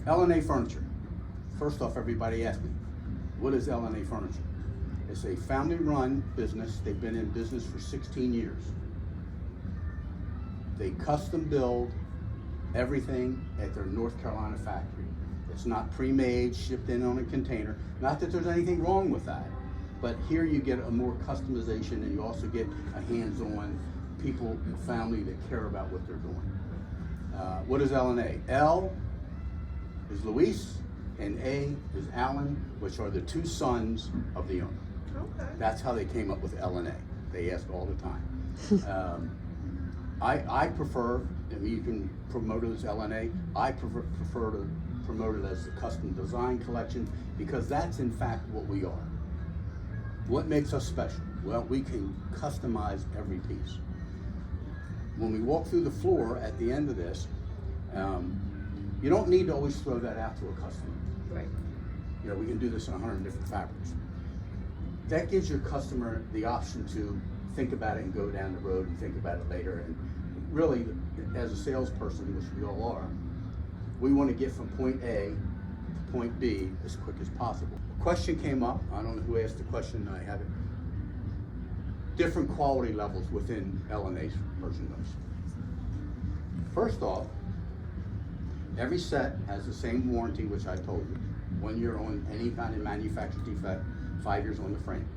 L&A Furniture. First off, everybody asked me, what is L&A Furniture? It's a family-run business. They've been in business for 16 years. They custom build everything at their North Carolina factory. It's not pre-made, shipped in on a container. Not that there's anything wrong with that, but here you get a more customization, and you also get a hands-on people, family that care about what they're doing. What is L&A? L is Luis, and A is Alan, which are the two sons of the owner. Okay. That's how they came up with L&A. They ask all the time. I prefer, I mean, you can promote it as L&A. I prefer to promote it as the custom design collection, because that's in fact what we are. What makes us special? Well, we can customize every piece. When we walk through the floor at the end of this, you don't need to always throw that out to a customer. Right. You know, we can do this in 100 different fabrics. That gives your customer the option to think about it and go down the road and think about it later. And really, as a salesperson, which we all are, we want to get from point A to point B as quick as possible. A question came up. I don't know who asked the question. I have it. Different quality levels within L&A's merchandise. First off, every set has the same warranty, which I told you. 1 year on any kind of manufacturer defect, 5 years on the frame.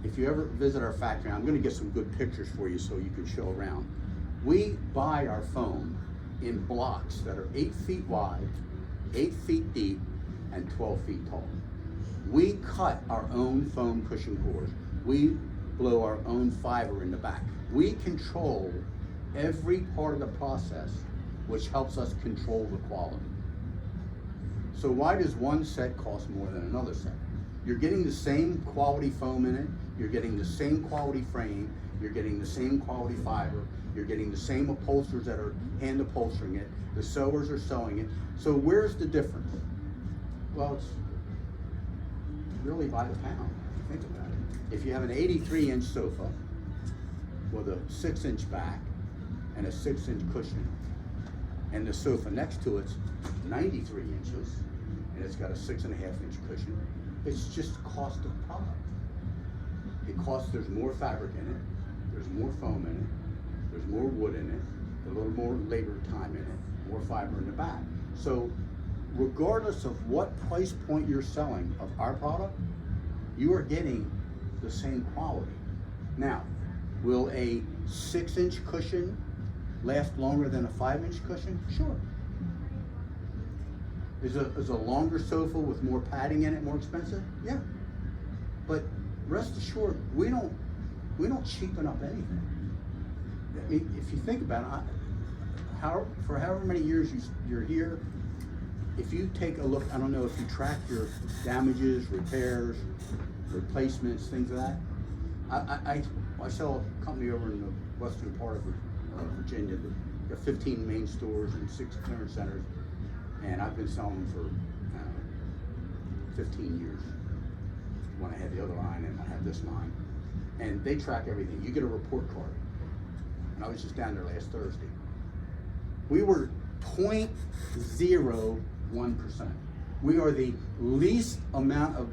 If you ever visit our factory, I'm going to get some good pictures for you so you can show around. We buy our foam in blocks that are 8 feet wide, 8 feet deep, and 12 feet tall. We cut our own foam cushion cores. We blow our own fiber in the back. We control every part of the process, which helps us control the quality. So why does one set cost more than another set? You're getting the same quality foam in it, you're getting the same quality frame, you're getting the same quality fiber, you're getting the same upholsterers that are hand upholstering it, the sewers are sewing it. So where's the difference? Well, it's really by the pound, if you think about it. If you have an 83-inch sofa with a 6-inch back and a 6-inch cushion, and the sofa next to it's 93 inches, and it's got a 6.5-inch cushion, it's just cost of product. It costs, there's more fabric in it, there's more foam in it, there's more wood in it, a little more labor time in it, more fiber in the back. So regardless of what price point you're selling of our product, you are getting the same quality. Now, will a 6-inch cushion last longer than a 5-inch cushion? Sure. Is a longer sofa with more padding in it more expensive? Yeah. But rest assured, we don't cheapen up anything. I mean, if you think about it, for however many years you're here, if you take a look, I don't know if you track your damages, repairs, replacements, things of that. I sell a company over in the western part of Virginia that got 15 main stores and 6 clearance centers, and I've been selling them for 15 years. When I had the other line and I had this line, and they track everything. You get a report card, and I was just down there last Thursday. We were 0.01%. We are the least amount of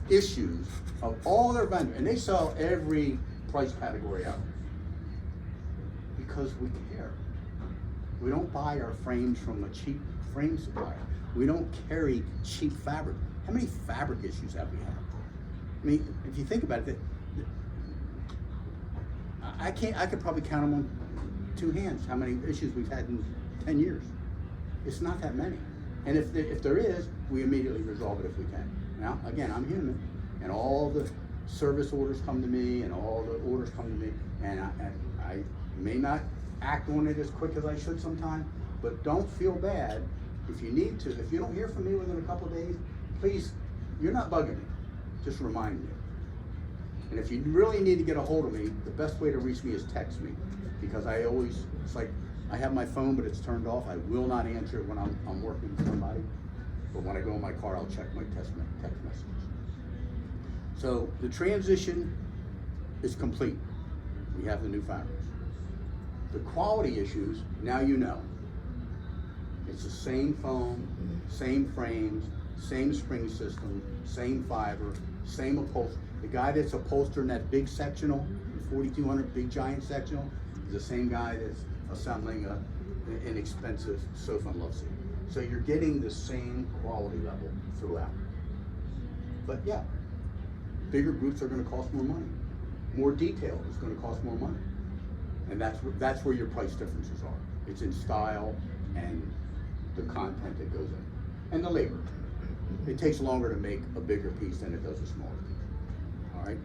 issues of all their vendors, and they sell every price category out because we care. We don't buy our frames from a cheap frame supplier. We don't carry cheap fabric. How many fabric issues have we had? I mean, if you think about it, I could probably count them on 2 hands how many issues we've had in 10 years. It's not that many. And if there is, we immediately resolve it if we can. Now, again, I'm human, and all the service orders come to me, and all the orders come to me, and I may not act on it as quick as I should sometimes, but don't feel bad if you need to. If you don't hear from me within a couple of days, please, you're not bugging me. Just remind me. And if you really need to get a hold of me, the best way to reach me is text me, because it's like I have my phone, but it's turned off. I will not answer it when I'm working with somebody. But when I go in my car, I'll check my text messages. So the transition is complete. We have the new fabrics. The quality issues, now you know. It's the same foam, same frames, same spring system, same fiber, same upholstery. The guy that's upholstering that big sectional, the 4200 big giant sectional, is the same guy that's assembling an inexpensive sofa and love seat. So you're getting the same quality level throughout. But yeah, bigger groups are going to cost more money. More detail is going to cost more money. And that's where your price differences are. It's in style and the content that goes in. And the labor. It takes longer to make a bigger piece than it does a smaller piece. All right?